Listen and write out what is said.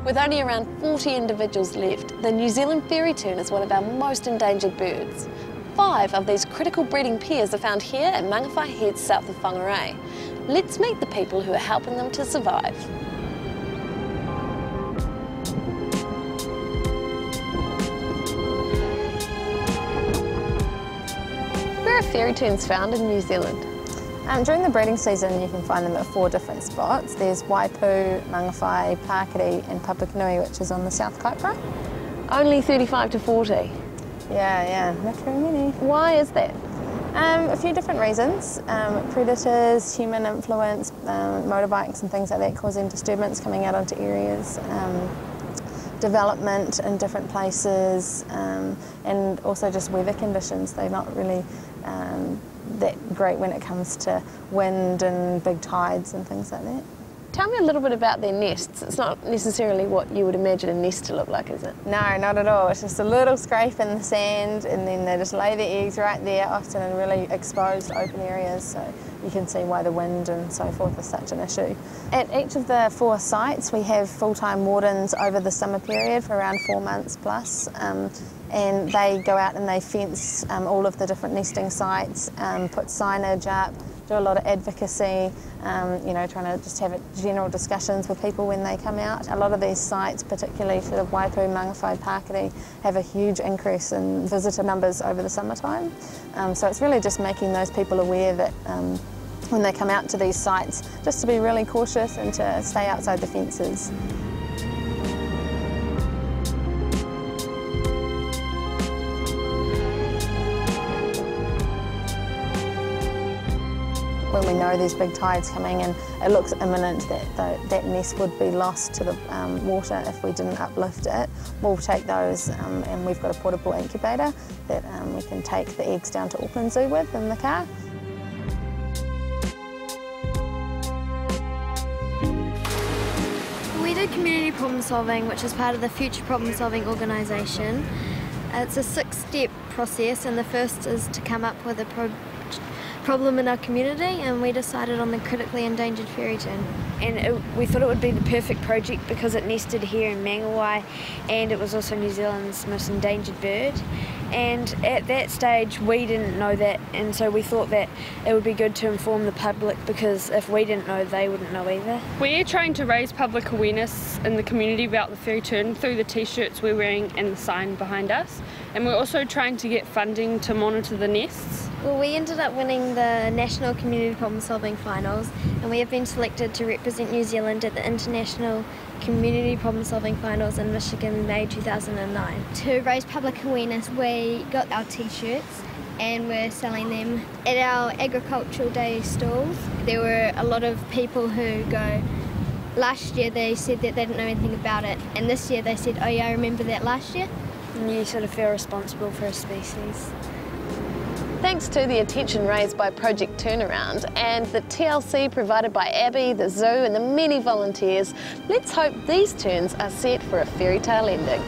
With only around 40 individuals left, the New Zealand fairy tern is one of our most endangered birds. 5 of these critical breeding pairs are found here at Mangawhai Head south of Whangarei. Let's meet the people who are helping them to survive. Where are fairy terns found in New Zealand? During the breeding season you can find them at 4 different spots. There's Waipu, Mangawhai, Pakiri and Papakanui, which is on the South Kaipara. Only 35 to 40? Yeah, not very many. Why is that? A few different reasons. Predators, human influence, motorbikes and things like that causing disturbance coming out onto areas. Development in different places, and also just weather conditions. They're not really that great when it comes to wind and big tides and things like that. Tell me a little bit about their nests. It's not necessarily what you would imagine a nest to look like, is it? No, not at all. It's just a little scrape in the sand and then they just lay their eggs right there, often in really exposed open areas, so you can see why the wind and so forth is such an issue. At each of the 4 sites we have full-time wardens over the summer period for around 4 months plus, and they go out and they fence all of the different nesting sites, put signage up, do a lot of advocacy, you know, trying to just have general discussions with people when they come out. A lot of these sites, particularly sort of Waipu, Mangawhai, Pakiri, have a huge increase in visitor numbers over the summertime. So it's really just making those people aware that when they come out to these sites, just to be really cautious and to stay outside the fences. When we know there's big tides coming and it looks imminent that that nest would be lost to the water if we didn't uplift it, we'll take those and we've got a portable incubator that we can take the eggs down to Auckland Zoo with in the car. We do community problem solving, which is part of the Future Problem Solving organisation. It's a 6-step process, and the first is to come up with a problem in our community, and we decided on the critically endangered fairy tern. And we thought it would be the perfect project because it nested here in Mangawhai and it was also New Zealand's most endangered bird. And at that stage we didn't know that, and so we thought that it would be good to inform the public, because if we didn't know, they wouldn't know either. We're trying to raise public awareness in the community about the fairy tern through the t-shirts we're wearing and the sign behind us. And we're also trying to get funding to monitor the nests. Well, we ended up winning the National Community Problem Solving Finals, and we have been selected to represent New Zealand at the International Community Problem Solving Finals in Michigan in May 2009. To raise public awareness, we got our t-shirts and we're selling them at our agricultural day stalls. There were a lot of people who go, last year they said that they didn't know anything about it, and this year they said, oh yeah, I remember that last year. And you sort of feel responsible for a species. Thanks to the attention raised by Project Turnaround and the TLC provided by Abby, the zoo and the many volunteers, let's hope these terns are set for a fairy tale ending.